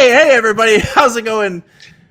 Hey, everybody. How's it going?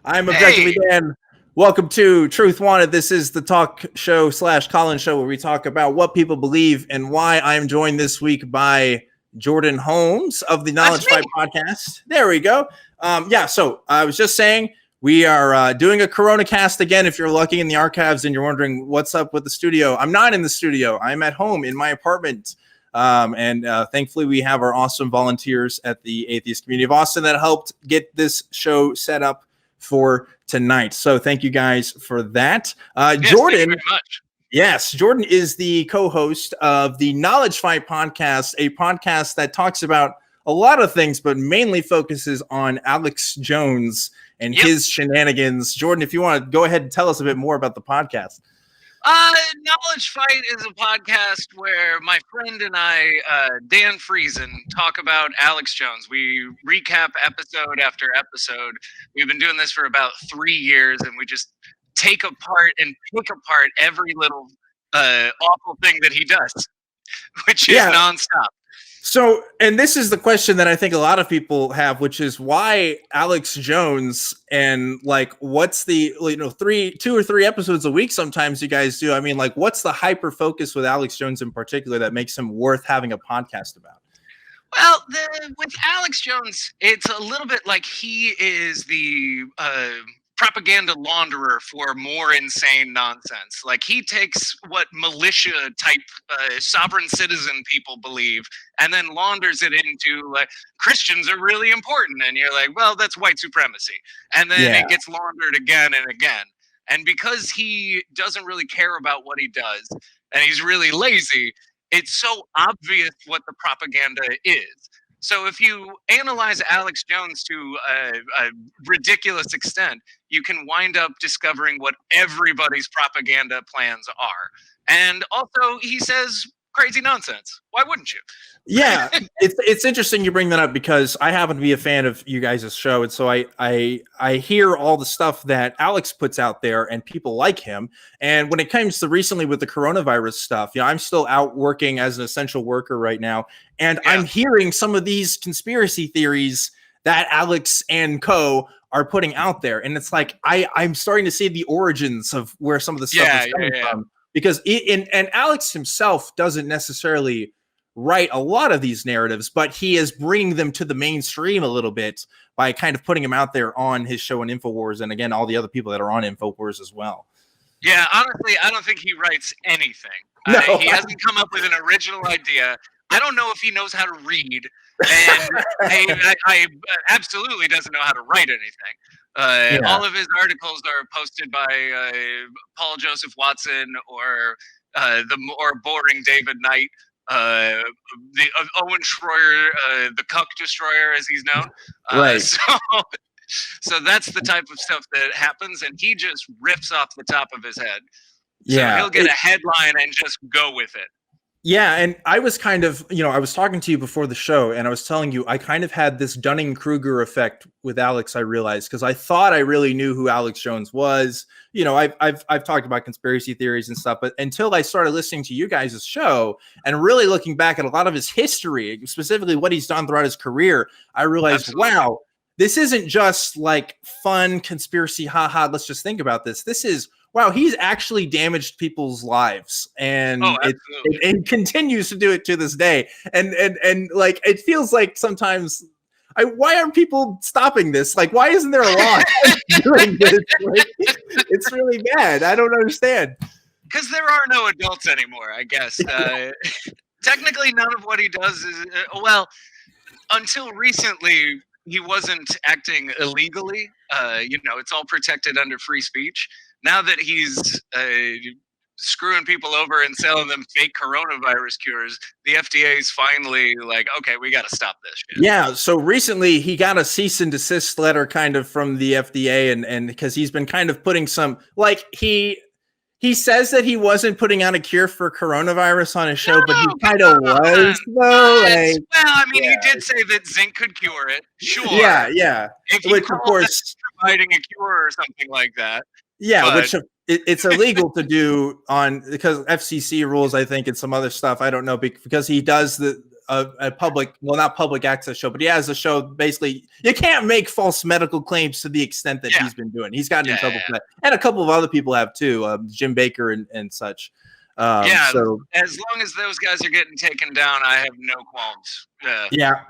I'm Objectively Dan. Welcome to Truth Wanted. This is the talk show / call-in show where we talk about what people believe and why. I'm joined this week by Jordan Holmes of the Knowledge Fight podcast. There we go. So I was just saying we are doing a Corona cast again. If you're looking in the archives and you're wondering what's up with the studio, I'm not in the studio. I'm at home in my apartment. Thankfully, we have our awesome volunteers at the Atheist Community of Austin that helped get this show set up for tonight. So thank you guys for that. Jordan, thank you very much. Yes, Jordan is the co-host of the Knowledge Fight podcast, a podcast that talks about a lot of things, but mainly focuses on Alex Jones and his shenanigans. Jordan, if you want to go ahead and tell us a bit more about the podcast. Knowledge Fight is a podcast where my friend and I, Dan Friesen, talk about Alex Jones. We recap episode after episode. We've been doing this for about 3 years, and we just take apart and pick apart every little awful thing that he does, which is nonstop. So, and this is the question that I think a lot of people have, which is why Alex Jones, and like, what's the, 2 or 3 episodes a week sometimes you guys do. I mean, like, what's the hyper focus with Alex Jones in particular that makes him worth having a podcast about? Well, with Alex Jones, it's a little bit like he is the propaganda launderer for more insane nonsense. Like, he takes what militia type sovereign citizen people believe and then launders it into like, Christians are really important, and you're like, well, that's white supremacy, and then it gets laundered again and again. And because he doesn't really care about what he does and he's really lazy, it's so obvious what the propaganda is. So if you analyze Alex Jones to a ridiculous extent, you can wind up discovering what everybody's propaganda plans are. And also, he says crazy nonsense. Why wouldn't you? Yeah, it's interesting you bring that up because I happen to be a fan of you guys' show, and so I hear all the stuff that Alex puts out there, and people like him. And when it comes to recently with the coronavirus stuff, I'm still out working as an essential worker right now, and I'm hearing some of these conspiracy theories that Alex and co are putting out there, and it's like I'm starting to see the origins of where some of the stuff is coming from, because and Alex himself doesn't necessarily write a lot of these narratives, but he is bringing them to the mainstream a little bit by kind of putting them out there on his show on InfoWars, and again, all the other people that are on InfoWars as well. Yeah, honestly, I don't think he writes anything. No. He hasn't come up with an original idea. I don't know if he knows how to read, and I absolutely doesn't know how to write anything. All of his articles are posted by Paul Joseph Watson or the more boring David Knight. The Owen Schroyer, the Cuck Destroyer, as he's known. Right. So that's the type of stuff that happens, and he just rips off the top of his head. So he'll get a headline and just go with it. Yeah, and I was kind of, I was talking to you before the show, and I was telling you I kind of had this Dunning-Kruger effect with Alex, I realized, because I thought I really knew who Alex Jones was. I've talked about conspiracy theories and stuff, but until I started listening to you guys' show and really looking back at a lot of his history, specifically what he's done throughout his career, I realized, wow, this isn't just like fun conspiracy, haha, let's just think about this. This is, wow, he's actually damaged people's lives, and it continues to do it to this day. And like, it feels like sometimes, why aren't people stopping this? Like, why isn't there a law doing this? Like, it's really bad. I don't understand. Because there are no adults anymore, I guess. Technically, none of what he does is, until recently, he wasn't acting illegally. It's all protected under free speech. Now that he's screwing people over and selling them fake coronavirus cures, the FDA is finally like, okay, we got to stop this shit. Yeah, so recently he got a cease and desist letter kind of from the FDA, and because he's been kind of putting some, like, he says that he wasn't putting out a cure for coronavirus on his show, but he kind of was, though. He did say that zinc could cure it. Sure. Yeah. Which, of course, providing a cure or something like that. Yeah, which it's illegal to do because FCC rules, I think, and some other stuff. I don't know, because he does a public, well, not public access show, but he has a show. Basically, you can't make false medical claims to the extent that he's been doing. He's gotten in trouble for that, and a couple of other people have too, Jim Baker and such. So as long as those guys are getting taken down, I have no qualms. Yeah.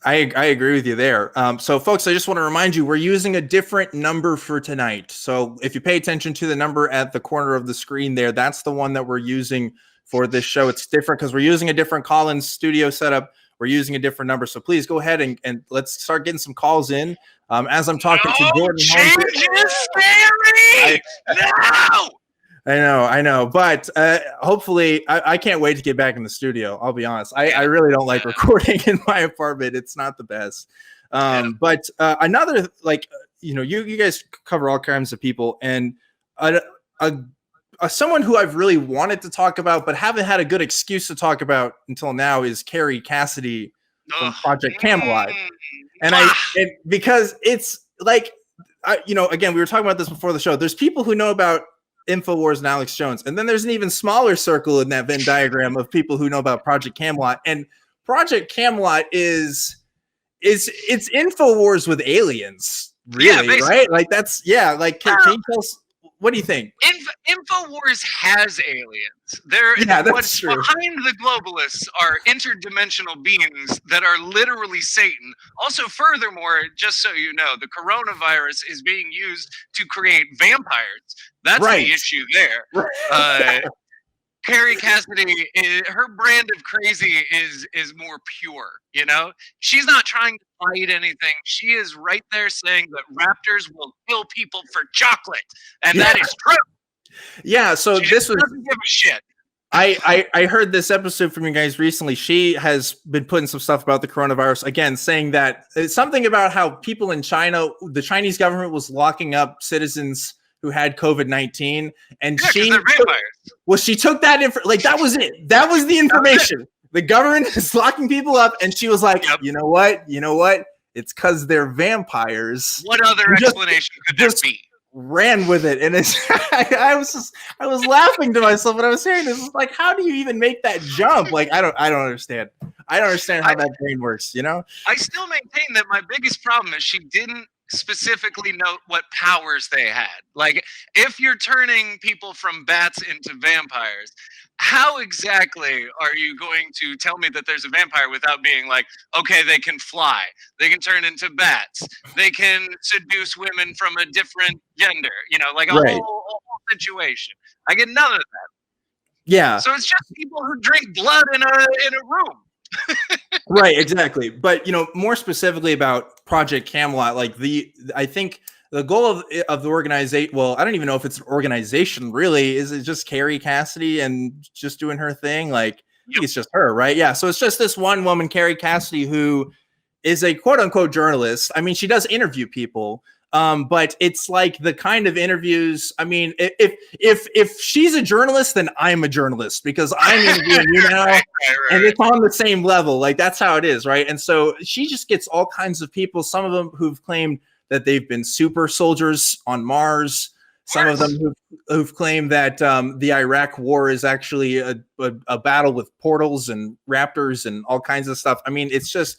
I agree with you there. So, folks, I just want to remind you, we're using a different number for tonight. So if you pay attention to the number at the corner of the screen there, that's the one that we're using for this show. It's different because we're using a different Collins studio setup. We're using a different number. So please go ahead and let's start getting some calls in. As I'm talking to Jordan Holmes. Scary! No! I know. But hopefully, I can't wait to get back in the studio. I'll be honest. I really don't like recording in my apartment. It's not the best. But another, like, you guys cover all kinds of people. And someone who I've really wanted to talk about, but haven't had a good excuse to talk about until now is Carrie Cassidy from Project Camelot. And because it's like, again, we were talking about this before the show. There's people who know about InfoWars and Alex Jones, and then there's an even smaller circle in that Venn diagram of people who know about Project Camelot. And Project Camelot is it's InfoWars with aliens, really, right? Like that's like can you tell us, what do you think? InfoWars has aliens. What's true. Behind the globalists are interdimensional beings that are literally Satan. Also, furthermore, just so you know, the coronavirus is being used to create vampires. That's the issue there. Right. Carrie Cassidy, her brand of crazy is more pure. She's not trying to fight anything. She is right there saying that raptors will kill people for chocolate, and that is true. Yeah. So she doesn't give a shit. I heard this episode from you guys recently. She has been putting some stuff about the coronavirus, again, saying that it's something about how people in China, the Chinese government was locking up citizens who had COVID-19, and she took that that was it. That was the information. The government is locking people up, and she was like, you know what? It's because they're vampires. What other explanation could there be? Ran with it, and it's I was laughing to myself when I was hearing this. It's like, how do you even make that jump? Like, I don't understand. I don't understand how that brain works. I still maintain that my biggest problem is she didn't specifically note what powers they had. Like, if you're turning people from bats into vampires, how exactly are you going to tell me that there's a vampire without being like, okay, they can fly, they can turn into bats, they can seduce women from a different gender, like a whole situation. I get none of that. Yeah. So it's just people who drink blood in a room. Right, exactly. But more specifically about Project Camelot, I think the goal of the organization, well, I don't even know if it's an organization really. Is it just Carrie Cassidy and just doing her thing? Like, it's just her, right? Yeah. So it's just this one woman, Carrie Cassidy, who is a quote unquote journalist. I mean, she does interview people. But it's like the kind of interviews. I mean, if she's a journalist, then I'm a journalist because I'm interviewing you now, and it's on the same level. Like, that's how it is, right? And so she just gets all kinds of people. Some of them who've claimed that they've been super soldiers on Mars. Some of them who've claimed that the Iraq War is actually a battle with portals and raptors and all kinds of stuff. I mean, it's just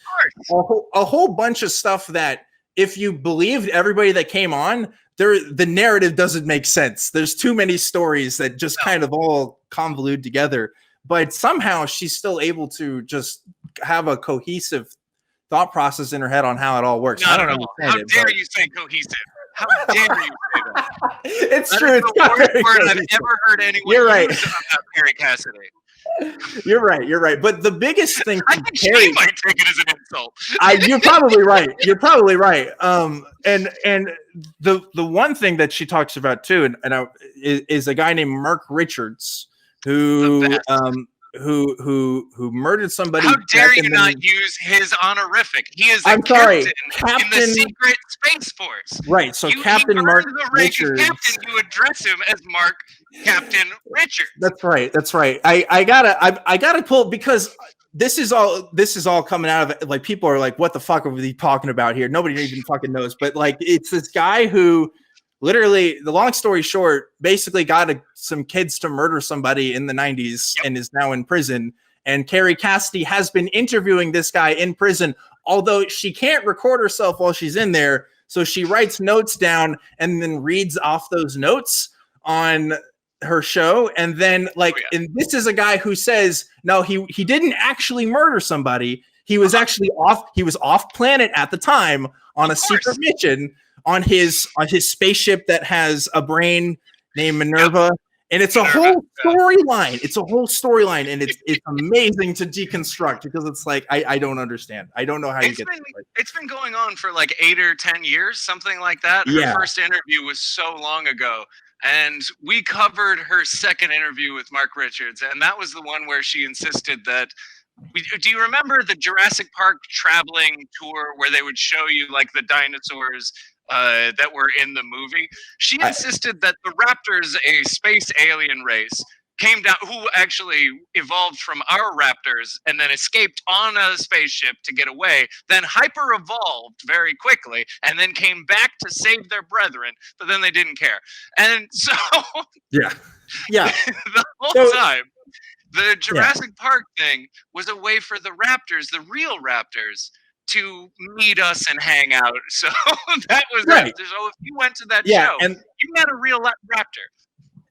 a whole bunch of stuff that, if you believed everybody that came on, the narrative doesn't make sense. There's too many stories that just kind of all convolute together. But somehow she's still able to just have a cohesive thought process in her head on how it all works. I don't understand it. How dare you say cohesive? How dare you say that? It's that true. It's the worst word I've ever heard anyone use about Carrie Cassidy. You're right. But the biggest thing, I think Carrie might take it as an insult. You're probably right. And the one thing that she talks about too, is a guy named Mark Richards who murdered somebody. How dare you not use his honorific? He is captain in the secret space force. Right. So Captain Mark Richards. Captain, you address him as Mark Captain Richards. That's right. I gotta pull, because this is all coming out of it. Like, people are like, what the fuck are we talking about here? Nobody even fucking knows. But like, it's this guy who literally, the long story short, basically got some kids to murder somebody in the 90s and is now in prison. And Carrie Cassidy has been interviewing this guy in prison, although she can't record herself while she's in there. So she writes notes down and then reads off those notes on her show. And then and this is a guy who says, no, he didn't actually murder somebody. He was actually off planet at the time on a secret mission on his spaceship that has a brain named Minerva. And it's a whole storyline. It's a whole storyline, and it's amazing to deconstruct because it's like I don't understand. I don't know how you get. It's been going on for like 8 or 10 years, something like that. Her first interview was so long ago, and we covered her second interview with Mark Richards, and that was the one where she insisted that. Do you remember the Jurassic Park traveling tour where they would show you like the dinosaurs that were in the movie? She insisted that the raptors, a space alien race, came down, who actually evolved from our raptors and then escaped on a spaceship to get away, then hyper evolved very quickly, and then came back to save their brethren, but then they didn't care. And so the whole time the Jurassic Park thing was a way for the raptors, the real raptors, to meet us and hang out. So that was right. So if you went to that show, and you met a real raptor.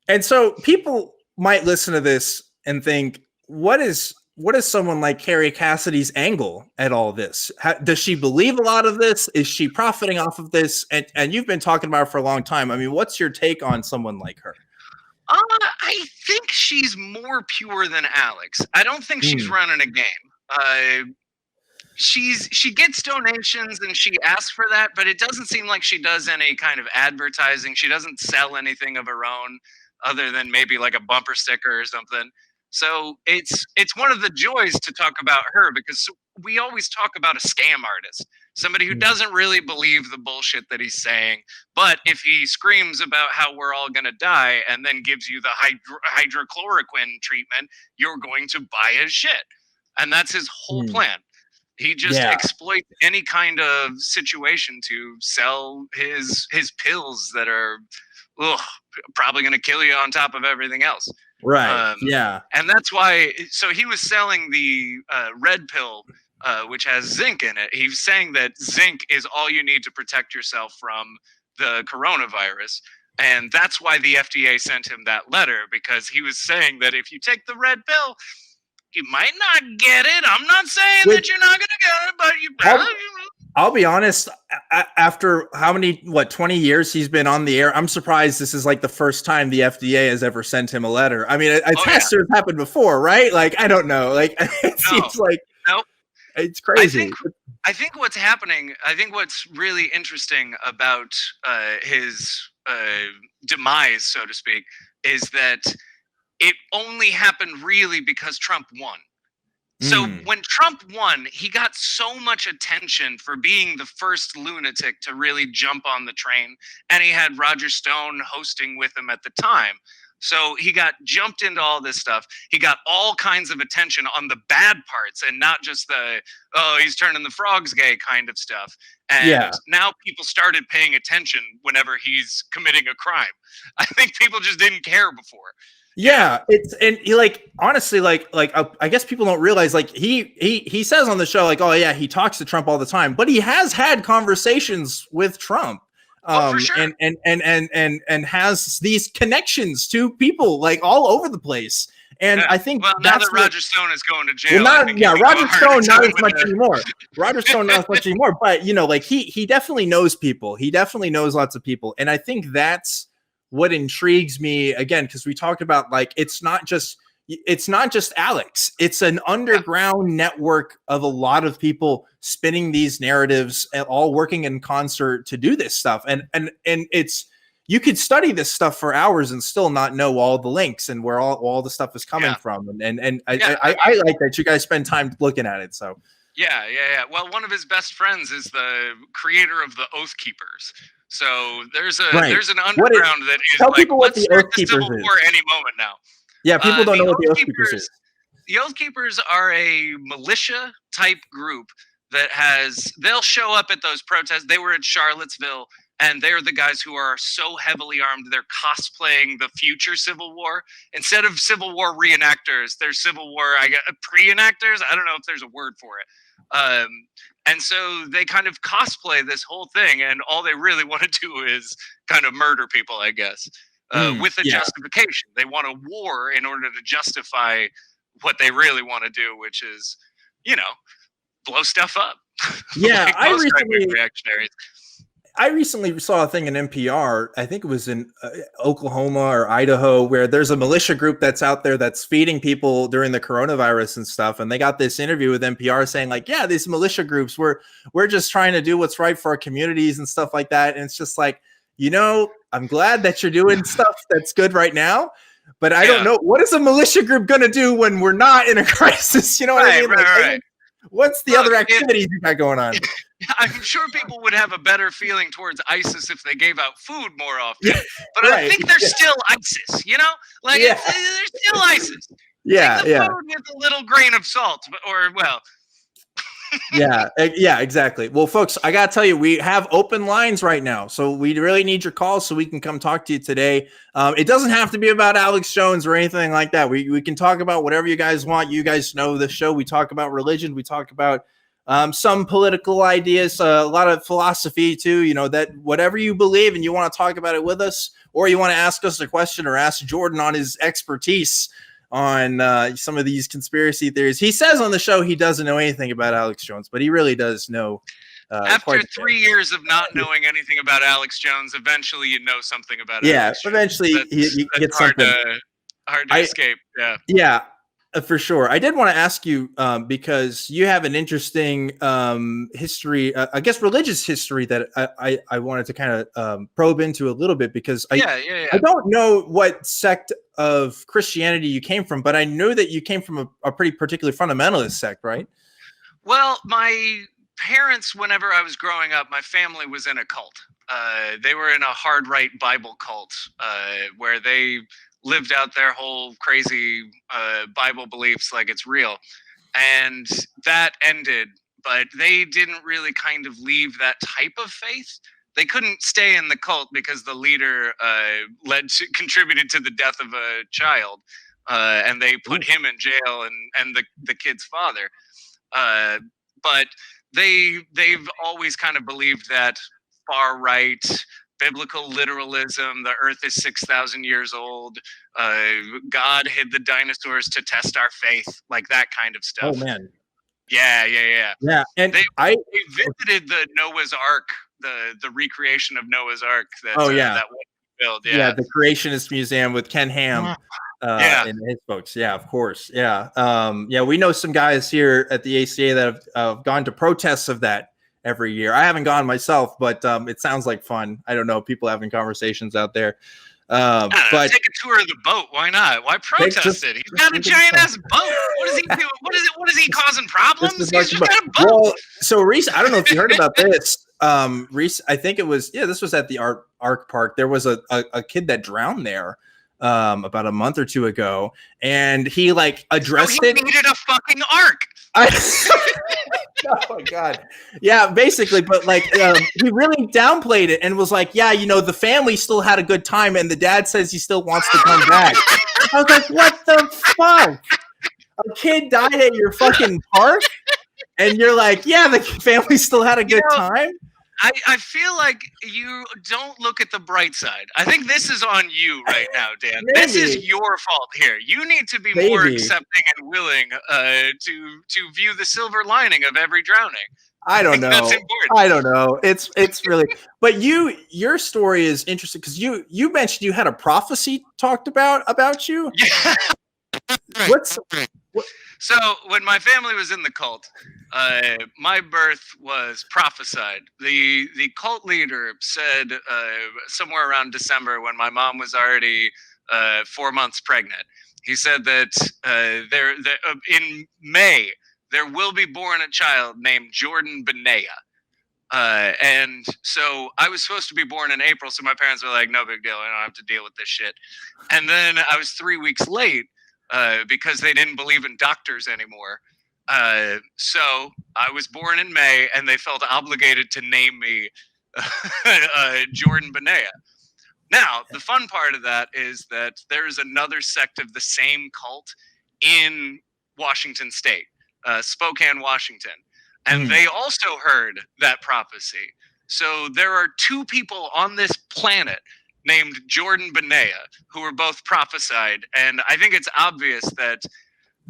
And so people might listen to this and think, what is someone like Carrie Cassidy's angle at all this? Does she believe a lot of this? Is she profiting off of this? And you've been talking about her for a long time. I mean, what's your take on someone like her? I think she's more pure than Alex. I don't think she's running a game. She gets donations and she asks for that, but it doesn't seem like she does any kind of advertising. She doesn't sell anything of her own other than maybe like a bumper sticker or something. So it's one of the joys to talk about her, because we always talk about a scam artist, somebody who doesn't really believe the bullshit that he's saying. But if he screams about how we're all going to die and then gives you the hydrochloroquine treatment, you're going to buy his shit. And that's his whole plan. He just exploits any kind of situation to sell his pills that are probably going to kill you on top of everything else. Right. And that's why. So he was selling the red pill, which has zinc in it. He's saying that zinc is all you need to protect yourself from the coronavirus. And that's why the FDA sent him that letter, because he was saying that if you take the red pill, you might not get it. I'm not saying that you're not going to get it, but you probably. I'll be honest, after 20 years he's been on the air, I'm surprised this is like the first time the FDA has ever sent him a letter. I mean, a tester has happened before, right? Like, I don't know. Like, it seems like it's crazy. I think what's happening, I think what's really interesting about his demise, so to speak, is that it only happened really because Trump won. So when Trump won, he got so much attention for being the first lunatic to really jump on the train. And he had Roger Stone hosting with him at the time. So he got jumped into all this stuff. He got all kinds of attention on the bad parts and not just the, he's turning the frogs gay kind of stuff. And now people started paying attention whenever he's committing a crime. I think people just didn't care before. Yeah, he honestly, I guess people don't realize, like, he says on the show, like, oh yeah, he talks to Trump all the time, but he has had conversations with Trump, for sure. and has these connections to people like all over the place. And I think now that Roger Stone is going to jail, Roger Stone not as much anymore. Roger Stone not as much anymore, but like he definitely knows people. He definitely knows lots of people, and I think that's what intrigues me, again, because we talked about, like, it's not just Alex. It's an underground network of a lot of people spinning these narratives and all working in concert to do this stuff. And it's, you could study this stuff for hours and still not know all the links and where all the stuff is coming from. And I like that you guys spend time looking at it. So yeah. Well, one of his best friends is the creator of the Oath Keepers. So there's an underground that is like, let's start the Civil War any moment now. Yeah, people don't know what the Oath Keepers is. The Oath Keepers are a militia type group that they'll show up at those protests. They were at Charlottesville and they're the guys who are so heavily armed. They're cosplaying the future Civil War. Instead of Civil War reenactors, they're Civil War pre-enactors. I don't know if there's a word for it. And so they kind of cosplay this whole thing, and all they really want to do is kind of murder people, I guess, with a justification. They want a war in order to justify what they really want to do, which is, blow stuff up. Yeah, like I recently saw a thing in NPR. I think it was in Oklahoma or Idaho, where there's a militia group that's out there that's feeding people during the coronavirus and stuff. And they got this interview with NPR saying like, yeah, these militia groups, we're just trying to do what's right for our communities and stuff like that. And it's just like, I'm glad that you're doing stuff that's good right now. But I don't know, what is a militia group going to do when we're not in a crisis? You know what I mean? Right. What's the other activities you got going on? I'm sure people would have a better feeling towards ISIS if they gave out food more often. But I think they're still ISIS, they're still ISIS. Take the food with a little grain of salt, yeah, exactly. Well, folks, I got to tell you, we have open lines right now. So we really need your calls so we can come talk to you today. It doesn't have to be about Alex Jones or anything like that. We can talk about whatever you guys want. You guys know the show. We talk about religion. We talk about some political ideas, a lot of philosophy too, that whatever you believe and you want to talk about it with us, or you want to ask us a question or ask Jordan on his expertise on some of these conspiracy theories. He says on the show he doesn't know anything about Alex Jones, but he really does know. After 3 years of not knowing anything about Alex Jones, eventually you know something about Alex Jones. Eventually you get something. Hard to escape. Yeah. For sure. I did want to ask you, because you have an interesting history, I guess religious history that I wanted to kind of probe into a little bit, because I don't know what sect of Christianity you came from, but I know that you came from a pretty particular fundamentalist sect, right? Well, my parents, whenever I was growing up, my family was in a cult. They were in a hard right Bible cult where they lived out their whole crazy Bible beliefs like it's real. And that ended, but they didn't really kind of leave that type of faith. They couldn't stay in the cult because the leader contributed to the death of a child, and they put him in jail and the kid's father. But they've always kind of believed that far right biblical literalism, the earth is 6,000 years old, God hid the dinosaurs to test our faith, like that kind of stuff. Oh man. Yeah. And they visited the Noah's Ark, the recreation of Noah's Ark that that was built. Yeah, the Creationist Museum with Ken Ham. And his folks. Yeah, of course. Yeah. We know some guys here at the ACA that have gone to protests of that every year. I haven't gone myself, but it sounds like fun. I don't know, people having conversations out there. But take a tour of the boat. Why not? Why protest it? He's got a giant ass boat. What is he doing? What is he causing problems? He's just got a boat. Well, so Reese, I don't know if you heard about this. Reese, I think it was this was at the Ark Park. There was a kid that drowned there about a month or two ago, and he addressed it. He needed a fucking ark. Oh my god. Yeah, basically, but he really downplayed it and was like, the family still had a good time and the dad says he still wants to come back. I was like, what the fuck? A kid died at your fucking park and you're like, the family still had a good time? I feel like you don't look at the bright side. I think this is on you right now, Dan. Maybe. This is your fault here. You need to be more accepting and willing to view the silver lining of every drowning. I don't know. That's important. I don't know. It's really, but your story is interesting because you mentioned you had a prophecy talked about you. Yeah. What's So when my family was in the cult, my birth was prophesied. The cult leader said somewhere around December, when my mom was already 4 months pregnant, he said that in May there will be born a child named Jordan Benea. And so I was supposed to be born in April, so my parents were like, no big deal, I don't have to deal with this shit. And then I was 3 weeks late because they didn't believe in doctors anymore. So I was born in May, and they felt obligated to name me Jordan Benea. Now, the fun part of that is that there is another sect of the same cult in Washington State, Spokane, Washington, and they also heard that prophecy. So there are two people on this planet named Jordan Benea who were both prophesied, and I think it's obvious that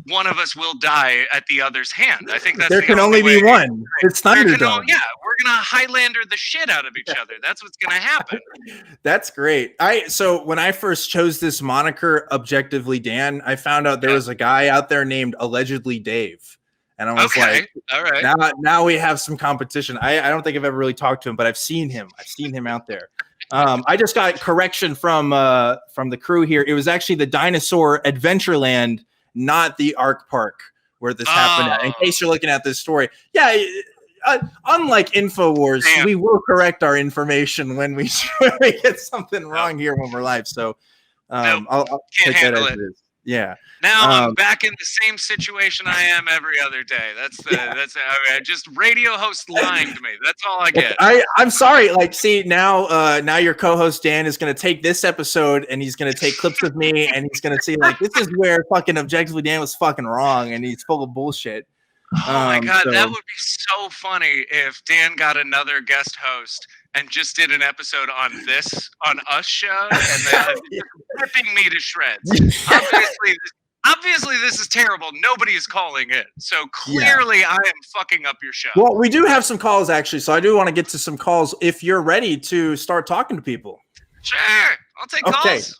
one of us will die at the other's hand. I think that's there can only be one. It's Thunderdome. Yeah, we're gonna Highlander the shit out of each other. That's what's gonna happen. That's great. So when I first chose this moniker, Objectively Dan, I found out there was a guy out there named Allegedly Dave, and I was like, all right. Now we have some competition. I don't think I've ever really talked to him, but I've seen him. I've seen him out there. I just got correction from the crew here. It was actually the Dinosaur Adventureland, not the Ark Park where this happened at. In case you're looking at this story. Yeah, unlike InfoWars, we will correct our information when we get something wrong here when we're live. So I'll take that as it is. Yeah. Now I'm back in the same situation I am every other day. That's just radio host lying to me. That's all I get. I'm sorry. Like, see, now your co-host Dan is going to take this episode and he's going to take clips of me and he's going to see like this is where fucking Objectively Dan was fucking wrong and he's full of bullshit. Oh my god, that would be so funny if Dan got another guest host and just did an episode on us show and then ripping me to shreds. Obviously this is terrible. Nobody is calling in. So clearly I am fucking up your show. Well, we do have some calls actually, so I do want to get to some calls if you're ready to start talking to people. Sure. I'll take calls.